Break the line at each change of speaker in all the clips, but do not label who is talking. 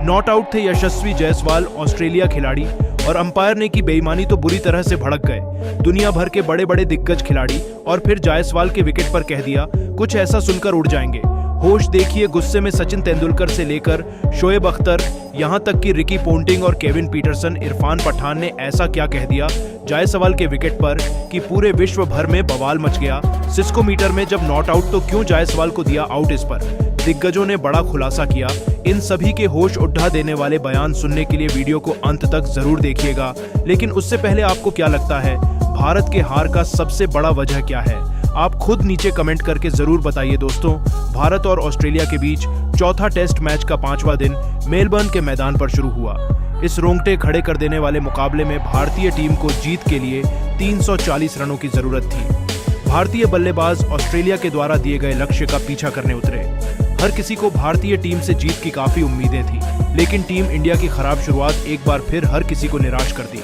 Not out थे यशस्वी Jaiswal, Australia खिलाड़ी, और अंपायर ने की बेईमानी तो बुरी तरह से भड़क गए दुनिया भर के बड़े बड़े दिग्गज खिलाड़ी, और फिर जायसवाल के विकेट पर कह दिया कुछ ऐसा सुनकर उड़ जाएंगे। होश देखिए गुस्से में सचिन तेंदुलकर से लेकर शोएब अख्तर, यहां तक कि रिकी पोंटिंग और केविन पीटरसन, इरफान पठान ने ऐसा क्या कह दिया जायसवाल के विकेट पर कि पूरे विश्व भर में बवाल मच गया। सिस्को मीटर में जब नॉट आउट तो क्यों जायसवाल को दिया आउट, इस पर दिग्गजों ने बड़ा खुलासा किया। इन सभी के होश उठा देने वाले बयान सुनने के लिए वीडियो को अंत तक जरूर देखिएगा। लेकिन उससे पहले आपको क्या लगता है भारत के हार का सबसे बड़ा वजह क्या है? आप खुद नीचे कमेंट करके जरूर बताइए दोस्तों। भारत और ऑस्ट्रेलिया के बीच चौथा टेस्ट मैच का 5वां दिन मेलबर्न के मैदान पर शुरू हुआ। इस रोंगटे खड़े कर देने वाले मुकाबले में भारतीय टीम को जीत के लिए 340 रनों की जरूरत थी। भारतीय बल्लेबाज ऑस्ट्रेलिया के द्वारा दिए गए लक्ष्य का पीछा करने उतरे। हर किसी को भारतीय टीम से जीत की काफी उम्मीदें थी, लेकिन टीम इंडिया की खराब शुरुआत एक बार फिर हर किसी को निराश कर दी।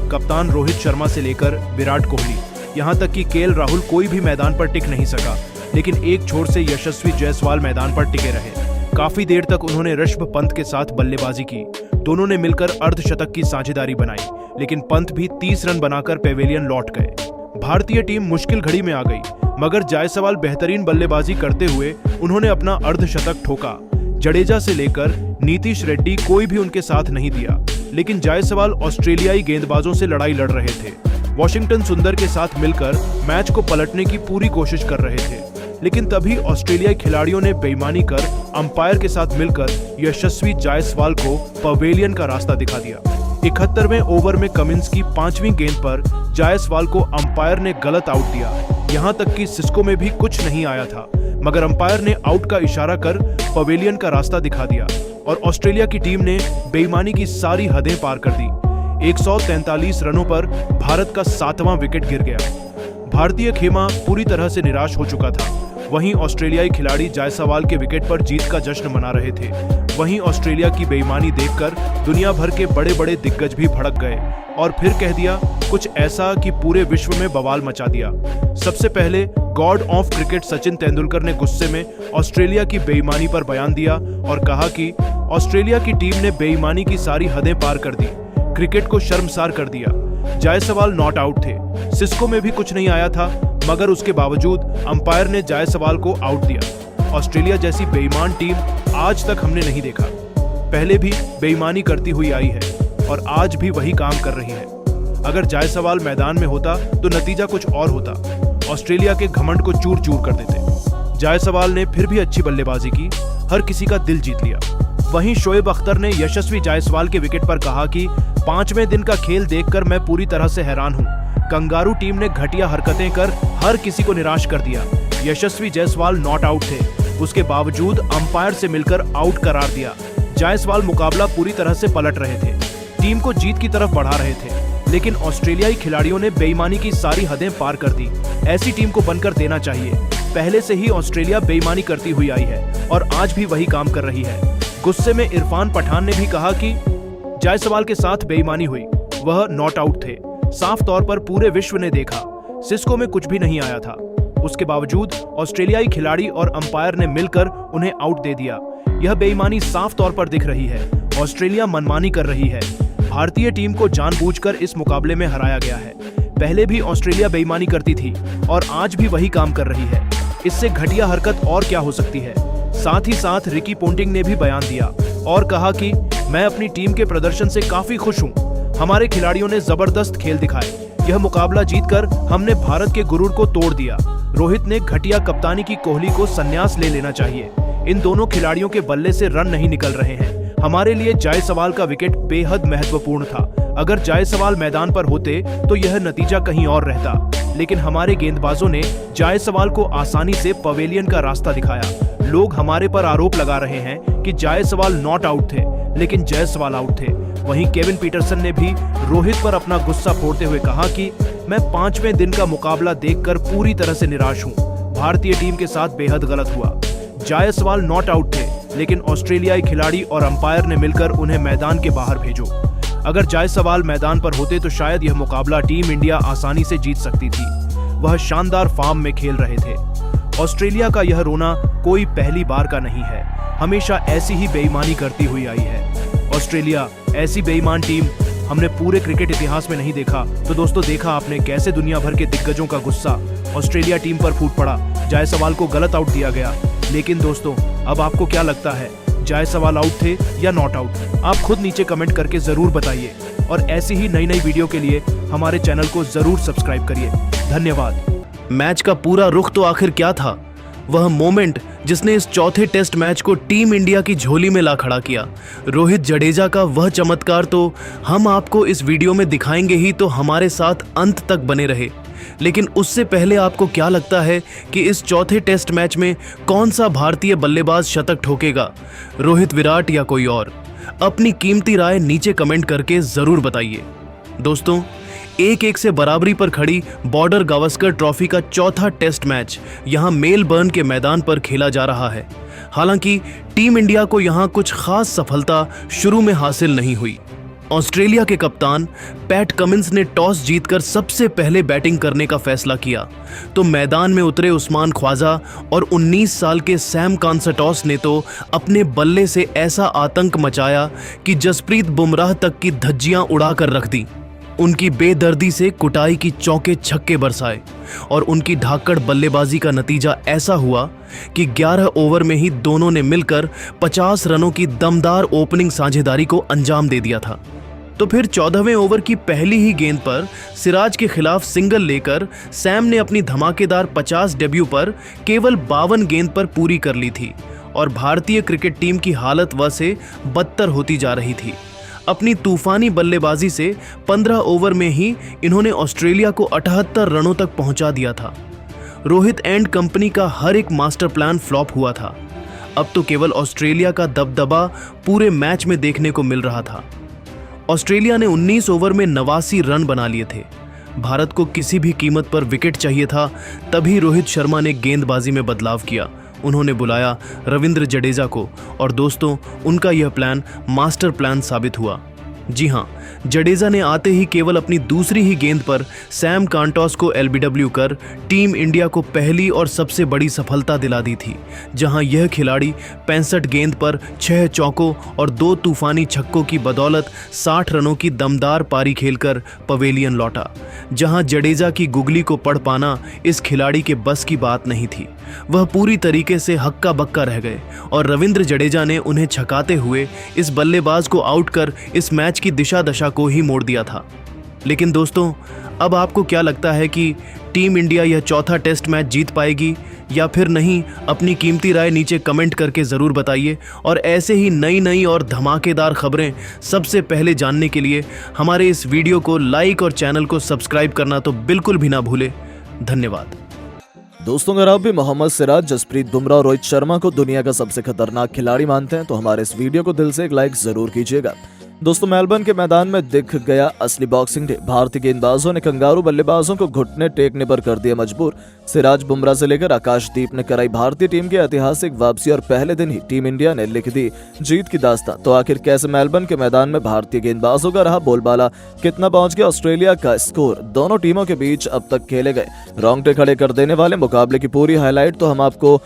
कप्तान रोहित शर्मा से लेकर विराट कोहली, यहां तक कि केएल राहुल कोई भी मैदान पर टिक नहीं सका, लेकिन एक छोर से यशस्वी जायसवाल मैदान पर टिके रहे। काफी देर तक उन्होंने ऋषभ पंत के साथ बल्लेबाजी की। दोनों ने मिलकर अर्धशतक की साझेदारी बनाई, लेकिन पंत भी 30 रन बनाकर पेवेलियन लौट गए। भारतीय टीम मुश्किल घड़ी में आ गई, मगर जायसवाल बेहतरीन बल्लेबाजी करते हुए उन्होंने अपना अर्धशतक ठोका। जडेजा से लेकर नीतीश रेड्डी कोई भी उनके साथ नहीं दिया, लेकिन जायसवाल ऑस्ट्रेलियाई गेंदबाजों से लड़ाई लड़ रहे थे। वॉशिंगटन सुंदर के साथ मिलकर मैच को पलटने की पूरी कोशिश कर रहे थे, लेकिन तभी ऑस्ट्रेलियाई खिलाड़ियों ने बेईमानी कर अंपायर के साथ मिलकर यशस्वी जायसवाल को पवेलियन का रास्ता दिखा दिया। 71वें ओवर में कमिंस की 5वीं गेंद पर जायसवाल को अंपायर ने गलत आउट दिया। यहां तक कि सिस्को में भी कुछ नहीं आया था, मगर अंपायर ने आउट का इशारा कर पवेलियन का रास्ता दिखा दिया और ऑस्ट्रेलिया की टीम ने बेईमानी की सारी हदें पार कर दी। 143 रनों पर भारत का 7वां विकेट गिर गया। भारतीय खेमा पूरी तरह से निराश हो चुका था। वहीं ऑस्ट्रेलियाई खिलाड़ी जायसवाल के विकेट पर जीत का जश्न मना रहे थे। वहीं ऑस्ट्रेलिया की बेईमानी देखकर दुनिया भर के बड़े बड़े दिग्गज भी भड़क गए और फिर कह दिया कुछ ऐसा कि पूरे विश्व में बवाल मचा दिया। सबसे पहले God of cricket Sachin Tendulkar ने गुस्से में ऑस्ट्रेलिया की बेईमानी पर बयान दिया और कहा कि ऑस्ट्रेलिया की टीम ने बेईमानी की सारी हदें पार कर दी, क्रिकेट को शर्मसार कर दिया। जायसवाल नॉट आउट थे, सिस्को में भी कुछ नहीं आया था, मगर उसके बावजूद अंपायर ने जायसवाल को आउट दिया। ऑस्ट्रेलिया जैसी बेईमान टीम आज तक हमने नहीं देखा। पहले भी बेईमानी करती हुई आई है और आज भी वही काम कर रही है। अगर जायसवाल मैदान में होता तो नतीजा कुछ और होता, ऑस्ट्रेलिया के घमंड को चूर चूर कर देते। जायसवाल ने फिर भी अच्छी बल्लेबाजी की, हर किसी का दिल जीत लिया। वहीं शोएब अख्तर ने यशस्वी जायसवाल के विकेट पर कहा कि 5वें दिन का खेल देखकर मैं पूरी तरह से हैरान हूं। कंगारू टीम ने घटिया हरकतें कर हर किसी को निराश कर दिया। यशस्वी जायसवाल नॉट आउट थे, उसके बावजूद अंपायर से मिलकर आउट करार दिया। जायसवाल मुकाबला पूरी तरह से पलट रहे थे, टीम को जीत की तरफ बढ़ा रहे थे, लेकिन ऑस्ट्रेलियाई खिलाड़ियों ने बेईमानी की सारी हदें पार कर दी। ऐसी टीम को बनकर देना चाहिए। पहले से ही ऑस्ट्रेलिया बेईमानी करती हुई आई है और आज भी वही काम कर रही है। गुस्से में इरफान पठान ने भी कहा कि जायसवाल के साथ बेईमानी हुई, वह नॉट आउट थे। साफ तौर पर पूरे विश्व ने देखा, सिस्को में कुछ भी नहीं आया था। उसके बावजूद ऑस्ट्रेलियाई खिलाड़ी और अंपायर ने मिलकर उन्हें आउट दे दिया। यह बेईमानी साफ तौर पर दिख रही है। ऑस्ट्रेलिया मनमानी कर रही है। भारतीय टीम को जानबूझकर इस मुकाबले में हराया गया है। पहले भी ऑस्ट्रेलिया बेईमानी करती थी और आज भी वही काम कर रही है। इससे घटिया हरकत और क्या हो सकती है। साथ ही साथ रिकी पोंटिंग ने भी बयान दिया और कहा कि मैं अपनी टीम के प्रदर्शन से काफी खुश हूं। हमारे खिलाड़ियों ने जबरदस्त खेल दिखाए। यह मुकाबला जीतकर हमने भारत के गुरूर को तोड़ दिया। रोहित ने घटिया कप्तानी की कोहली को संन्यास ले लेना चाहिए। इन दोनों खिलाड़ियों के बल्ले से रन नहीं निकल रहे हैं। हमारे लिए जायसवाल का विकेट बेहद महत्वपूर्ण था। अगर जायसवाल मैदान पर होते तो यह नतीजा कहीं और रहता, लेकिन हमारे गेंदबाजों ने जायसवाल को आसानी से पवेलियन का रास्ता दिखाया। लोग हमारे पर आरोप लगा रहे हैं कि जायसवाल नॉट आउट थे, लेकिन जायसवाल आउट थे। वहीं केविन पीटरसन ने भी रोहित पर अपना गुस्सा फोड़ते हुए कहा कि मैं 5वें दिन का मुकाबला देखकर पूरी तरह से निराश हूं। भारतीय टीम के साथ बेहद गलत हुआ। जायसवाल नॉट आउट थे, लेकिन ऑस्ट्रेलियाई खिलाड़ी और अंपायर ने मिलकर उन्हें मैदान के बाहर भेजो। अगर जायसवाल मैदान पर होते तो शायद यह मुकाबला टीम इंडिया आसानी से जीत सकती थी। वह शानदार फॉर्म में खेल रहे थे। ऑस्ट्रेलिया का यह रोना कोई पहली बार का नहीं है, हमेशा ऐसी ही बेईमानी करती हुई आई है। ऑस्ट्रेलिया, ऐसी बेईमान टीम हमने पूरे क्रिकेट इतिहास में नहीं देखा। तो दोस्तों, देखा आपने कैसे दुनिया भर के दिग्गजों का गुस्सा ऑस्ट्रेलिया टीम पर फूट पड़ा। जायसवाल को गलत आउट दिया गया। लेकिन दोस्तों, अब आपको क्या लगता है, जायसवाल आउट थे या नॉट आउट? आप खुद नीचे कमेंट करके जरूर बताइए और ऐसी ही नई वीडियो के लिए हमारे चैनल को जरूर सब्सक्राइब करिए। धन्यवाद। मैच का पूरा रुख तो आखिर क्या था? वह मोमेंट जिसने इस चौथे टेस्ट मैच को टीम इंडिया की झोली में ला खड़ा किया। रोहित जडेजा का वह चमत्कार तो हम आपको इस वीडियो में दिखाएंगे ही, तो हमारे साथ अंत तक बने रहे। लेकिन उससे पहले आपको क्या लगता है कि इस चौथे टेस्ट मैच में कौन सा भारतीय बल्लेबाज शतक ठोकेगा, रोहित, विराट या कोई और? अपनी कीमती राय नीचे कमेंट करके जरूर बताइए। दोस्तों, 1-1 से बराबरी पर खड़ी बॉर्डर गावस्कर ट्रॉफी का चौथा टेस्ट मैच यहां मेलबर्न के मैदान पर खेला जा रहा है। हालांकि टीम इंडिया को यहां कुछ खास सफलता शुरू में हासिल नहीं हुई। ऑस्ट्रेलिया के कप्तान पैट कमिंस ने टॉस जीतकर सबसे पहले बैटिंग करने का फैसला किया, तो मैदान में उतरे उस्मान ख्वाजा और 19 साल के सैम कॉन्सर्टॉस ने तो अपने बल्ले से ऐसा आतंक मचाया कि जसप्रीत बुमराह तक की धज्जियां उड़ाकर रख दी। उनकी बेदर्दी से कुटाई की चौके छक्के बरसाए और उनकी धाकड़ बल्लेबाजी का नतीजा ऐसा हुआ कि 11 ओवर में ही दोनों ने मिलकर 50 रनों की दमदार ओपनिंग साझेदारी को अंजाम दे दिया था। तो फिर 14वें ओवर की पहली ही गेंद पर सिराज के खिलाफ सिंगल लेकर सैम ने अपनी धमाकेदार 50 डेब्यू पर केवल 52 गेंद पर पूरी कर ली थी और भारतीय क्रिकेट टीम की हालत वह से बदतर होती जा रही थी। अपनी तूफानी बल्लेबाजी से 15 ओवर में ही इन्होंने ऑस्ट्रेलिया को 78 रनों तक पहुंचा दिया था। रोहित एंड कंपनी का हर एक मास्टर प्लान फ्लॉप हुआ था। अब तो केवल ऑस्ट्रेलिया का दबदबा पूरे मैच में देखने को मिल रहा था। ऑस्ट्रेलिया ने 19 ओवर में 89 रन बना लिए थे। भारत को किसी भी कीमत पर विकेट चाहिए था, तभी रोहित शर्मा ने गेंदबाजी में बदलाव किया। उन्होंने बुलाया रविंद्र जडेजा को और दोस्तों, उनका यह प्लान मास्टर प्लान साबित हुआ। जी हां, जडेजा ने आते ही केवल अपनी दूसरी ही गेंद पर सैम कॉन्टॉस को एलबीडब्ल्यू कर टीम इंडिया को पहली और सबसे बड़ी सफलता दिला दी थी, जहां यह खिलाड़ी 65 गेंद पर 6 चौकों और 2 तूफानी छक्कों की बदौलत 60 रनों की दमदार पारी खेलकर पवेलियन लौटा, जहां जडेजा की गुगली को पढ़ पाना इस खिलाड़ी के बस की बात नहीं थी। वह पूरी तरीके से हक्का बक्का रह गए और रविंद्र जडेजा ने उन्हें छकाते हुए इस बल्लेबाज को आउट कर इस मैच की दिशा दशा को ही मोड़ दिया था। लेकिन दोस्तों, अब आपको क्या लगता है कि टीम इंडिया यह चौथा टेस्ट मैच जीत पाएगी या फिर नहीं? अपनी कीमती राय नीचे कमेंट करके ज़रूर बताइए और ऐसे ही नई और धमाकेदार खबरें सबसे पहले जानने के लिए हमारे इस वीडियो को लाइक और चैनल को सब्सक्राइब करना तो बिल्कुल भी ना भूले। धन्यवाद।
दोस्तों, अगर आप भी मोहम्मद सिराज, जसप्रीत बुमराह और रोहित शर्मा को दुनिया का सबसे खतरनाक खिलाड़ी मानते हैं तो हमारे इस वीडियो को दिल से एक लाइक जरूर कीजिएगा। दोस्तों, मेलबर्न के मैदान में दिख गया असली बॉक्सिंग डे। भारतीय गेंदबाजों ने कंगारू बल्लेबाजों को घुटने टेकने पर कर दिया मजबूर। सिराज, बुमराह से लेकर आकाशदीप ने कराई भारतीय टीम की ऐतिहासिक वापसी और पहले दिन ही टीम इंडिया ने लिख दी जीत की दास्तां। तो आखिर कैसे मेलबर्न के मैदान में भारतीय गेंदबाजों का रहा बोलबाला, कितना पहुंच गया ऑस्ट्रेलिया का स्कोर, दोनों टीमों के बीच अब तक खेले गए रोंगटे खड़े कर देने वाले मुकाबले की पूरी हाईलाइट तो हम आपको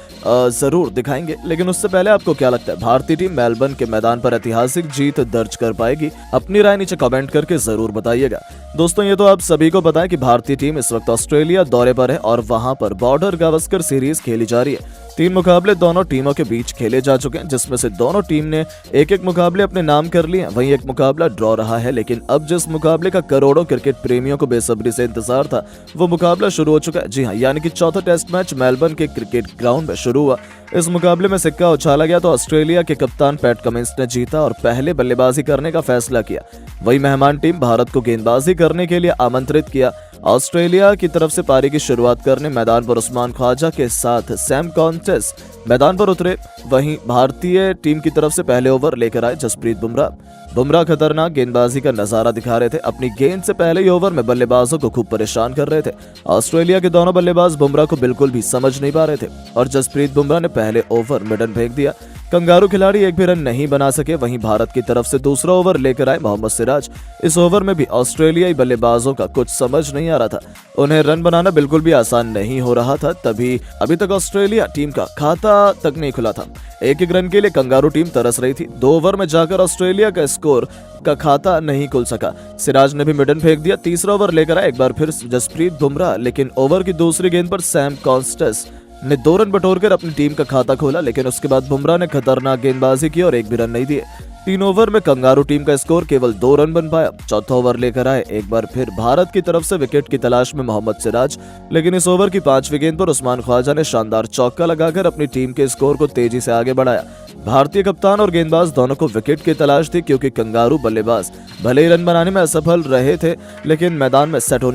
जरूर दिखाएंगे। लेकिन उससे पहले आपको क्या लगता है, भारतीय टीम मेलबर्न के मैदान पर ऐतिहासिक जीत दर्ज कर पाएगी? अपनी राय नीचे कमेंट करके जरूर बताइएगा। दोस्तों, ये तो आप सभी को पता है कि भारतीय टीम इस वक्त ऑस्ट्रेलिया दौरे पर है और वहां पर बॉर्डर गावस्कर सीरीज खेली जा रही है। 3 मुकाबले दोनों टीमों के बीच खेले जा चुके हैं, जिसमें से दोनों टीम ने एक मुकाबले अपने नाम कर लिए। वहीं एक मुकाबला ड्रॉ रहा है। लेकिन अब जिस मुकाबले का करोड़ों क्रिकेट प्रेमियों को बेसब्री से इंतजार था, वो मुकाबला शुरू हो चुका है। जी हां, यानी कि चौथा टेस्ट मैच मेलबर्न के क्रिकेट ग्राउंड में शुरू हुआ। इस मुकाबले में सिक्का उछाला गया तो ऑस्ट्रेलिया के कप्तान पैट कमिंस ने जीता और पहले बल्लेबाजी करने का फैसला किया। वही मेहमान टीम भारत को गेंदबाजी करने के लिए आमंत्रित किया। ऑस्ट्रेलिया की तरफ से पारी की शुरुआत करने मैदान पर उस्मान ख्वाजा के साथ सैम कॉन्टॉस मैदान पर उतरे। वहीं भारतीय टीम की तरफ से पहले ओवर लेकर आए जसप्रीत बुमराह खतरनाक गेंदबाजी का नजारा दिखा रहे थे। अपनी गेंद से पहले ही ओवर में बल्लेबाजों को खूब परेशान कर रहे थे। ऑस्ट्रेलिया के दोनों बल्लेबाज बुमराह को बिल्कुल भी समझ नहीं पा रहे थे और जसप्रीत बुमराह ने पहले ओवर मिडन फेंक दिया। कंगारू खिलाड़ी एक भी रन नहीं बना सके। वहीं भारत की तरफ से दूसरा ओवर लेकर आए मोहम्मद सिराज। इस ओवर में भी ऑस्ट्रेलियाई बल्लेबाजों का कुछ समझ नहीं आ रहा था। उन्हें रन बनाना बिल्कुल भी आसान नहीं हो रहा था। तभी अभी तक ऑस्ट्रेलिया टीम का खाता तक नहीं खुला था। एक एक रन के लिए कंगारू टीम तरस रही थी। 2 ओवर में जाकर ऑस्ट्रेलिया का स्कोर का खाता नहीं खुल सका। सिराज ने भी मिडन फेंक दिया। तीसरा ओवर लेकर आए एक बार फिर जसप्रीत बुमराह, लेकिन ओवर की दूसरी गेंद पर सैम कॉन्स्टेस ने 2 रन बटोरकर अपनी टीम का खाता खोला, लेकिन उसके बाद बुमराह ने खतरनाक गेंदबाजी की और एक भी रन नहीं दिए। 3 ओवर में कंगारू टीम का स्कोर केवल 2 रन बन पाया। चौथा ओवर लेकर आए एक बार फिर भारत की तरफ से विकेट की तलाश में मोहम्मद सिराज, लेकिन इस ओवर की 5वीं गेंद पर उस्मान ख्वाजा ने शानदार चौका लगाकर अपनी टीम के स्कोर को तेजी से आगे बढ़ाया। भारतीय कप्तान और गेंदबाज दोनों को विकेट की तलाश थी, क्योंकि कंगारू बल्लेबाज भले ही रन बनाने में असफल रहे थे, लेकिन मैदान में सेट होने